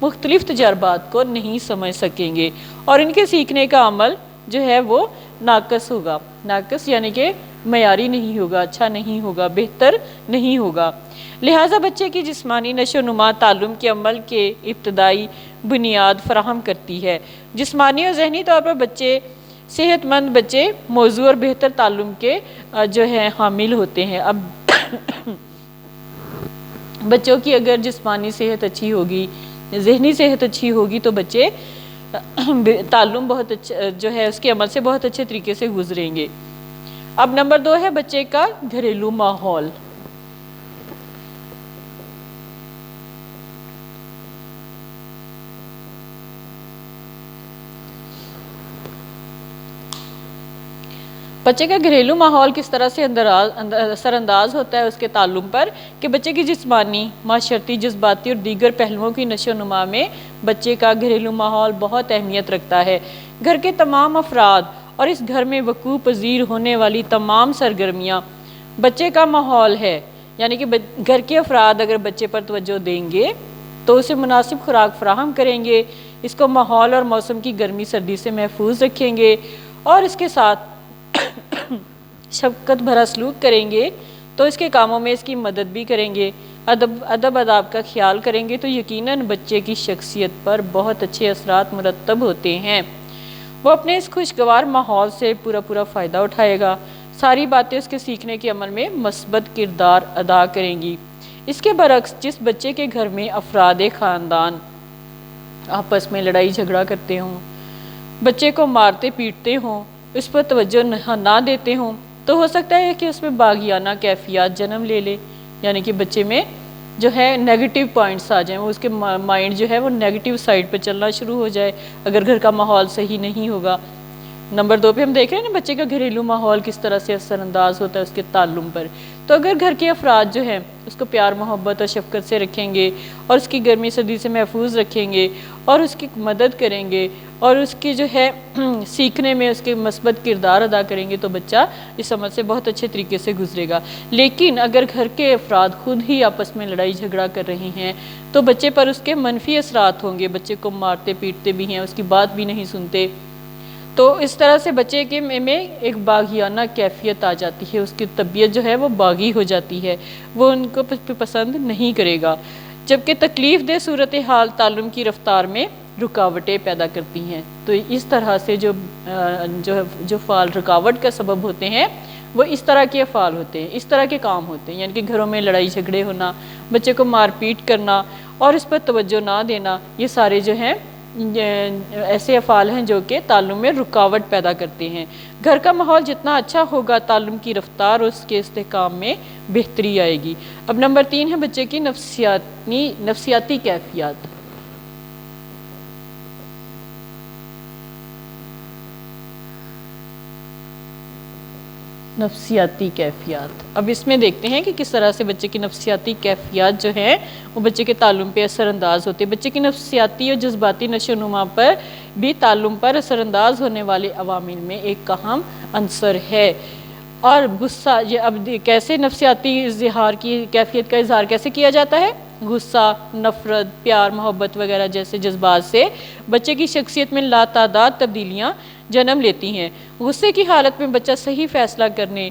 مختلف تجربات کو نہیں سمجھ سکیں گے اور ان کے سیکھنے کا عمل جو ہے وہ ناقص ہوگا. ناقص یعنی کہ معیاری نہیں ہوگا، اچھا نہیں ہوگا، بہتر نہیں ہوگا. لہٰذا بچے کی جسمانی نشو و نما تعلم کے عمل کے ابتدائی بنیاد فراہم کرتی ہے. جسمانی اور ذہنی طور پر بچے صحت مند بچے موضوع اور بہتر تعلم کے جو ہے حامل ہوتے ہیں. اب بچوں کی اگر جسمانی صحت اچھی ہوگی، ذہنی صحت اچھی ہوگی تو بچے تعلم بہت اچھا جو ہے اس کے عمل سے بہت اچھے طریقے سے گزریں گے. اب نمبر 2 ہے بچے کا گھریلو ماحول. بچے کا گھریلو ماحول کس طرح سے اثر انداز ہوتا ہے اس کے تعلم پر کہ بچے کی جسمانی، معاشرتی، جذباتی اور دیگر پہلوؤں کی نشو و نما میں بچے کا گھریلو ماحول بہت اہمیت رکھتا ہے. گھر کے تمام افراد اور اس گھر میں وقوع پذیر ہونے والی تمام سرگرمیاں بچے کا ماحول ہے. یعنی کہ گھر کے افراد اگر بچے پر توجہ دیں گے تو اسے مناسب خوراک فراہم کریں گے، اس کو ماحول اور موسم کی گرمی سردی سے محفوظ رکھیں گے اور اس کے ساتھ شفقت بھرا سلوک کریں گے تو اس کے کاموں میں اس کی مدد بھی کریں گے، ادب آداب کا خیال کریں گے تو یقیناً بچے کی شخصیت پر بہت اچھے اثرات مرتب ہوتے ہیں. وہ اپنے اس خوشگوار ماحول سے پورا فائدہ اٹھائے گا. ساری باتیں اس کے سیکھنے کے عمل میں مثبت کردار ادا کریں گی. اس کے برعکس جس بچے کے گھر میں افراد خاندان آپس میں لڑائی جھگڑا کرتے ہوں، بچے کو مارتے پیٹتے ہوں، اس پر توجہ نہ دیتے ہوں تو ہو سکتا ہے کہ اس میں باغیانہ کیفیات جنم لے لے. یعنی کہ بچے میں جو ہے نیگیٹو پوائنٹس آ جائیں، وہ اس کے مائنڈ جو ہے وہ نیگیٹو سائڈ پہ چلنا شروع ہو جائے اگر گھر کا ماحول صحیح نہیں ہوگا. نمبر 2 پہ ہم دیکھ رہے ہیں نا بچے کا گھریلو ماحول کس طرح سے اثر انداز ہوتا ہے اس کے تعلم پر. تو اگر گھر کے افراد جو ہیں اس کو پیار محبت اور شفقت سے رکھیں گے اور اس کی گرمی سردی سے محفوظ رکھیں گے اور اس کی مدد کریں گے اور اس کی جو ہے سیکھنے میں اس کے مثبت کردار ادا کریں گے تو بچہ اس عمل سے بہت اچھے طریقے سے گزرے گا. لیکن اگر گھر کے افراد خود ہی آپس میں لڑائی جھگڑا کر رہے ہیں تو بچے پر اس کے منفی اثرات ہوں گے. بچے کو مارتے پیٹتے بھی ہیں، اس کی بات بھی نہیں سنتے تو اس طرح سے بچے کے میں ایک باغیانہ کیفیت آ جاتی ہے. اس کی طبیعت جو ہے وہ باغی ہو جاتی ہے، وہ ان کو پسند نہیں کرے گا. جبکہ تکلیف دہ صورتحال تعلم کی رفتار میں رکاوٹیں پیدا کرتی ہیں. تو اس طرح سے جو فعال رکاوٹ کا سبب ہوتے ہیں وہ اس طرح کے افعال ہوتے ہیں، اس طرح کے کام ہوتے ہیں. یعنی کہ گھروں میں لڑائی جھگڑے ہونا، بچے کو مار پیٹ کرنا اور اس پر توجہ نہ دینا، یہ سارے جو ہیں ایسے افعال ہیں جو کہ تعلم میں رکاوٹ پیدا کرتے ہیں. گھر کا ماحول جتنا اچھا ہوگا تعلم کی رفتار اور اس کے استحکام میں بہتری آئے گی. اب نمبر 3 ہے بچے کی نفسیاتی کیفیات. نفسیاتی کیفیات. اب اس میں دیکھتے ہیں کہ کس طرح سے بچے کی نفسیاتی کیفیات جو ہیں وہ بچے کے تعلم پہ اثر انداز ہوتے ہیں. بچے کی نفسیاتی اور جذباتی نشو و نما پر بھی تعلم پر اثر انداز ہونے والے عوامل میں ایک اہم عنصر ہے. اور غصہ، یہ اب کیسے نفسیاتی اظہار کی کیفیت کا اظہار کیسے کیا جاتا ہے؟ غصہ، نفرت، پیار محبت وغیرہ جیسے جذبات سے بچے کی شخصیت میں لاتعداد تبدیلیاں جنم لیتی ہیں. غصے کی حالت میں بچہ صحیح فیصلہ کرنے،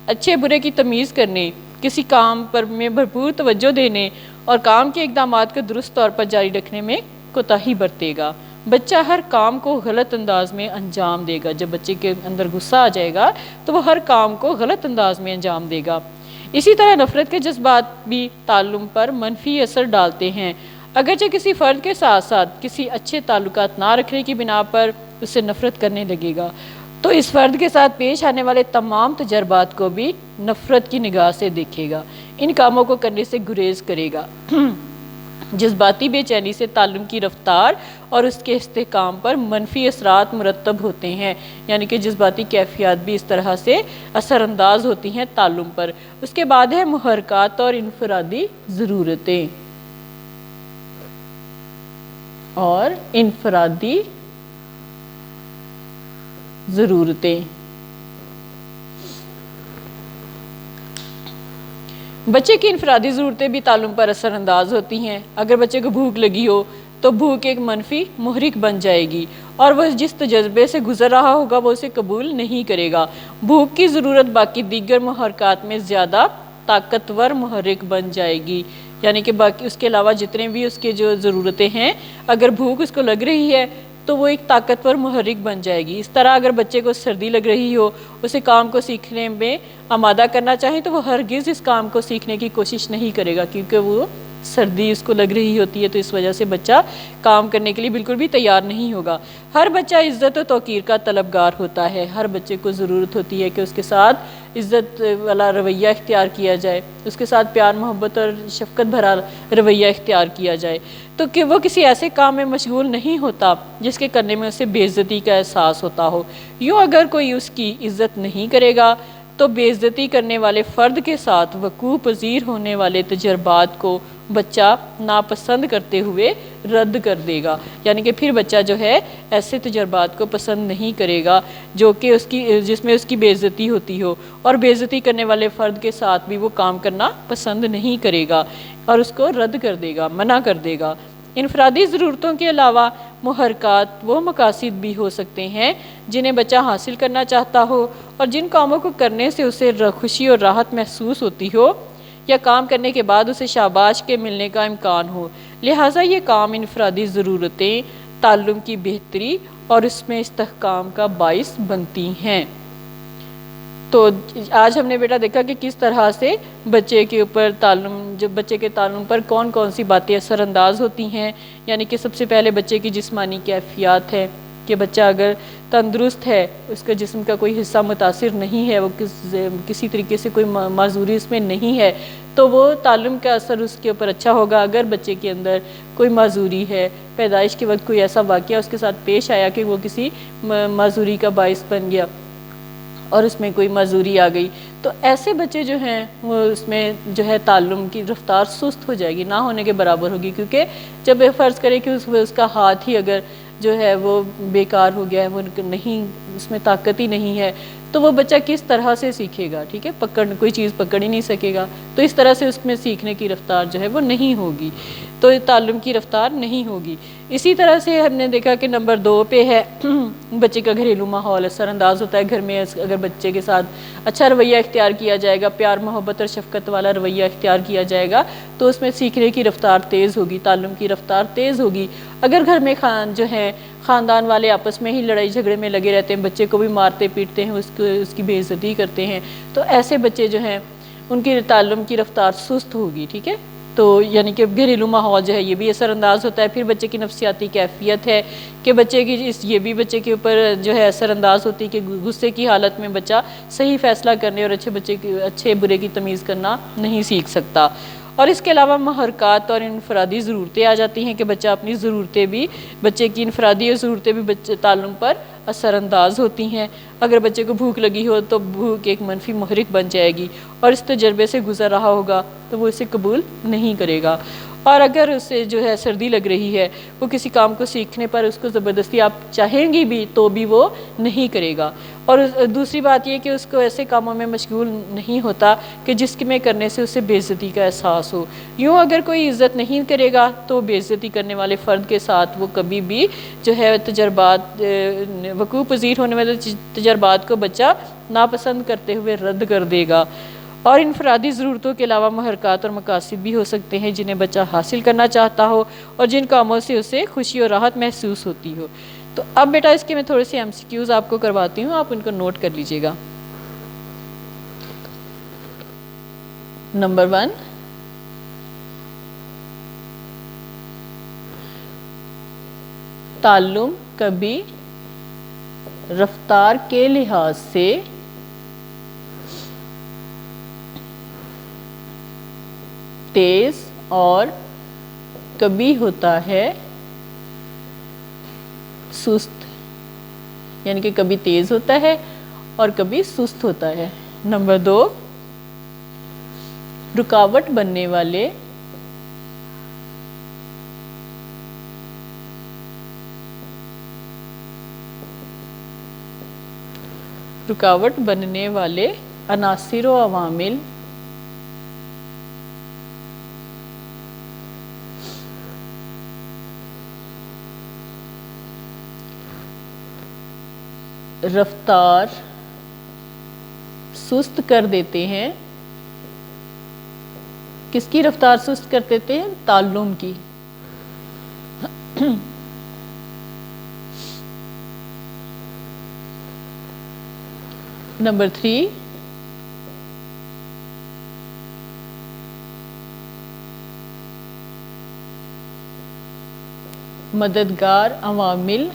اچھے برے کی تمیز کرنے، کسی کام پر میں بھرپور توجہ دینے اور کام کے اقدامات کو درست طور پر جاری رکھنے میں کوتاہی برتے گا. بچہ ہر کام کو غلط انداز میں انجام دے گا. جب بچے کے اندر غصہ آ جائے گا تو وہ ہر کام کو غلط انداز میں انجام دے گا. اسی طرح نفرت کے جذبات بھی تعلم پر منفی اثر ڈالتے ہیں. اگرچہ کسی فرد کے ساتھ ساتھ کسی اچھے تعلقات نہ رکھنے کی بنا پر اسے نفرت کرنے لگے گا تو اس فرد کے ساتھ پیش آنے والے تمام تجربات کو بھی نفرت کی نگاہ سے دیکھے گا، ان کاموں کو کرنے سے گریز کرے گا. جذباتی بے چینی سے تعلم کی رفتار اور اس کے استحکام پر منفی اثرات مرتب ہوتے ہیں. یعنی کہ جذباتی کیفیات بھی اس طرح سے اثر انداز ہوتی ہیں تعلم پر. اس کے بعد ہے محرکات اور انفرادی ضرورتیں. بچے کی انفرادی ضرورتیں بھی تعلم پر اثر انداز ہوتی ہیں. اگر بچے کو بھوک لگی ہو تو بھوک ایک منفی محرک بن جائے گی اور وہ جس تجربے سے گزر رہا ہوگا وہ اسے قبول نہیں کرے گا۔ بھوک کی ضرورت باقی دیگر محرکات میں زیادہ طاقتور محرک بن جائے گی، یعنی کہ باقی اس کے علاوہ جتنے بھی اس کے جو ضرورتیں ہیں، اگر بھوک اس کو لگ رہی ہے تو وہ ایک طاقتور محرک بن جائے گی۔ اس طرح اگر بچے کو سردی لگ رہی ہو، اسے کام کو سیکھنے میں آمادہ کرنا چاہیں تو وہ ہرگز اس کام کو سیکھنے کی کوشش نہیں کرے گا، کیونکہ وہ سردی اس کو لگ رہی ہوتی ہے، تو اس وجہ سے بچہ کام کرنے کے لیے بالکل بھی تیار نہیں ہوگا۔ ہر بچہ عزت و توقیر کا طلبگار ہوتا ہے، ہر بچے کو ضرورت ہوتی ہے کہ اس کے ساتھ عزت والا رویہ اختیار کیا جائے، اس کے ساتھ پیار محبت اور شفقت بھرا رویہ اختیار کیا جائے، تو کہ وہ کسی ایسے کام میں مشغول نہیں ہوتا جس کے کرنے میں اسے بے عزتی کا احساس ہوتا ہو۔ یوں اگر کوئی اس کی عزت نہیں کرے گا تو بے عزتی کرنے والے فرد کے ساتھ وقوع پذیر ہونے والے تجربات کو بچہ ناپسند کرتے ہوئے رد کر دے گا، یعنی کہ پھر بچہ جو ہے ایسے تجربات کو پسند نہیں کرے گا جو کہ جس میں اس کی بے عزتی ہوتی ہو، اور بے عزتی کرنے والے فرد کے ساتھ بھی وہ کام کرنا پسند نہیں کرے گا اور اس کو رد کر دے گا، منع کر دے گا۔ انفرادی ضرورتوں کے علاوہ محرکات وہ مقاصد بھی ہو سکتے ہیں جنہیں بچہ حاصل کرنا چاہتا ہو اور جن کاموں کو کرنے سے اسے خوشی اور راحت محسوس ہوتی ہو یا کام کرنے کے بعد اسے شاباش کے ملنے کا امکان ہو۔ لہٰذا یہ کام انفرادی ضرورتیں، تعلم کی بہتری اور اس میں استحکام کا باعث بنتی ہیں۔ تو آج ہم نے بیٹا دیکھا کہ کس طرح سے بچے کے اوپر بچے کے تعلم پر کون کون سی باتیں اثر انداز ہوتی ہیں، یعنی کہ سب سے پہلے بچے کی جسمانی کیفیات ہے کہ بچہ اگر تندرست ہے، اس کا جسم کا کوئی حصہ متاثر نہیں ہے، وہ کسی طریقے سے کوئی معذوری اس میں نہیں ہے، تو وہ تعلم کا اثر اس کے اوپر اچھا ہوگا۔ اگر بچے کے اندر کوئی معذوری ہے، پیدائش کے وقت کوئی ایسا واقعہ اس کے ساتھ پیش آیا کہ وہ کسی معذوری کا باعث بن گیا اور اس میں کوئی معذوری آ گئی، تو ایسے بچے جو ہیں وہ اس میں جو ہے تعلم کی رفتار سست ہو جائے گی، نہ ہونے کے برابر ہوگی، کیونکہ جب فرض کرے کہ اس کا ہاتھ ہی اگر جو ہے وہ بیکار ہو گیا ہے، وہ نہیں، اس میں طاقت ہی نہیں ہے، تو وہ بچہ کس طرح سے سیکھے گا؟ ٹھیک ہے، کوئی چیز پکڑ ہی نہیں سکے گا، تو اس طرح سے اس میں سیکھنے کی رفتار جو ہے وہ نہیں ہوگی، تو تعلم کی رفتار نہیں ہوگی۔ اسی طرح سے ہم نے دیکھا کہ نمبر 2 پہ ہے بچے کا گھریلو ماحول اثر انداز ہوتا ہے۔ گھر میں اگر بچے کے ساتھ اچھا رویہ اختیار کیا جائے گا، پیار محبت اور شفقت والا رویہ اختیار کیا جائے گا، تو اس میں سیکھنے کی رفتار تیز ہوگی، تعلم کی رفتار تیز ہوگی۔ اگر گھر میں خاندان والے آپس میں ہی لڑائی جھگڑے میں لگے رہتے ہیں، بچے کو بھی مارتے پیٹتے ہیں، اس کی بے عزتی کرتے ہیں، تو ایسے بچے جو ہیں ان کی تعلم کی رفتار سست ہوگی، ٹھیک ہے۔ تو یعنی کہ گھریلو ماحول جو ہے یہ بھی اثر انداز ہوتا ہے۔ پھر بچے کی نفسیاتی کیفیت ہے کہ بچے کی یہ بھی بچے کے اوپر جو ہے اثر انداز ہوتی ہے کہ غصے کی حالت میں بچہ صحیح فیصلہ کرنے اور اچھے برے کی تمیز کرنا نہیں سیکھ سکتا۔ اور اس کے علاوہ محرکات اور انفرادی ضرورتیں آ جاتی ہیں کہ بچے کی انفرادی ضرورتیں بھی تعلم پر اثر انداز ہوتی ہیں۔ اگر بچے کو بھوک لگی ہو تو بھوک ایک منفی محرک بن جائے گی اور اس تجربے سے گزر رہا ہوگا تو وہ اسے قبول نہیں کرے گا۔ اور اگر اسے جو ہے سردی لگ رہی ہے، وہ کسی کام کو سیکھنے پر اس کو زبردستی آپ چاہیں گی بھی تو بھی وہ نہیں کرے گا۔ اور دوسری بات یہ کہ اس کو ایسے کاموں میں مشغول نہیں ہوتا کہ جس میں کرنے سے اسے بے عزتی کا احساس ہو۔ یوں اگر کوئی عزت نہیں کرے گا تو بے عزتی کرنے والے فرد کے ساتھ وہ کبھی بھی جو ہے وقوع پذیر ہونے والے تجربات کو بچہ ناپسند کرتے ہوئے رد کر دے گا۔ اور انفرادی ضرورتوں کے علاوہ محرکات اور مقاصد بھی ہو سکتے ہیں جنہیں بچہ حاصل کرنا چاہتا ہو اور جن کاموں سے اسے خوشی اور راحت محسوس ہوتی ہو۔ تو اب بیٹا اس کے میں تھوڑے سے MCQs آپ کو کرواتی ہوں، آپ ان کو نوٹ کر لیجئے گا۔ نمبر 1، تعلم کبھی رفتار کے لحاظ سے تیز اور کبھی ہوتا ہے سست، یعنی کہ کبھی تیز ہوتا ہے اور کبھی سست ہوتا ہے۔ نمبر 2، رکاوٹ بننے والے عناصر و عوامل رفتار سست کر دیتے ہیں. کس کی رفتار سست کر دیتے ہیں؟ تعلم کی. نمبر 3، مددگار عوامل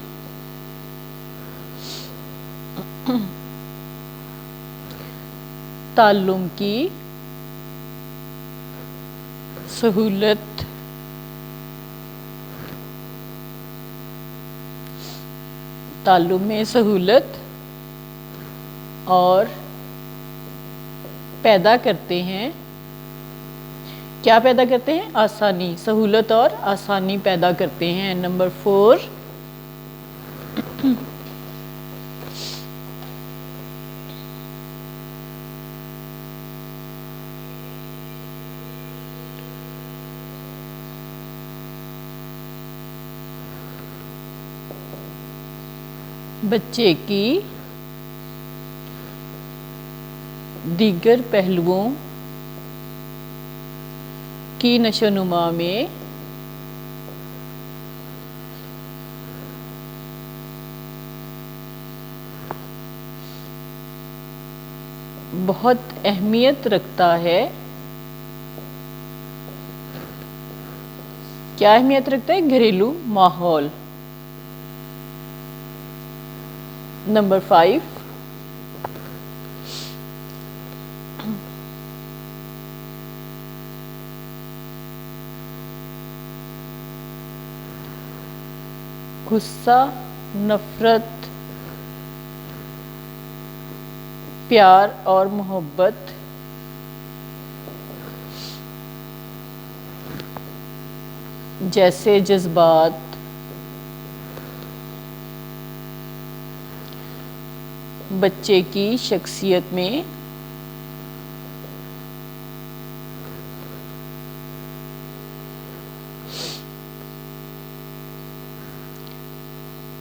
تعلم کی سہولت تعلم میں سہولت اور پیدا کرتے ہیں. کیا پیدا کرتے ہیں؟ آسانی. سہولت اور آسانی پیدا کرتے ہیں. نمبر 4، بچے کی دیگر پہلوؤں کی نشو و نما میں بہت اہمیت رکھتا ہے. کیا اہمیت رکھتا ہے؟ گھریلو ماحول. نمبر 5، غصہ، نفرت، پیار اور محبت جیسے جذبات بچے کی شخصیت میں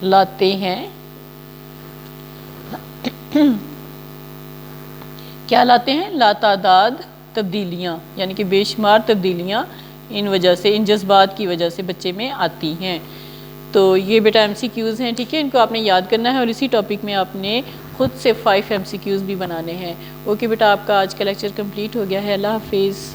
لاتے ہیں. کیا لاتے ہیں؟ لاتعداد تبدیلیاں، یعنی کہ بے شمار تبدیلیاں ان جذبات کی وجہ سے بچے میں آتی ہیں. تو یہ بیٹا MCQs ہیں، ٹھیک ہے. ان کو آپ نے یاد کرنا ہے اور اسی ٹاپک میں آپ نے خود سے 5 MCQs بھی بنانے ہیں. اوکے بیٹا، آپ کا آج کا لیکچر کمپلیٹ ہو گیا ہے. اللہ حافظ.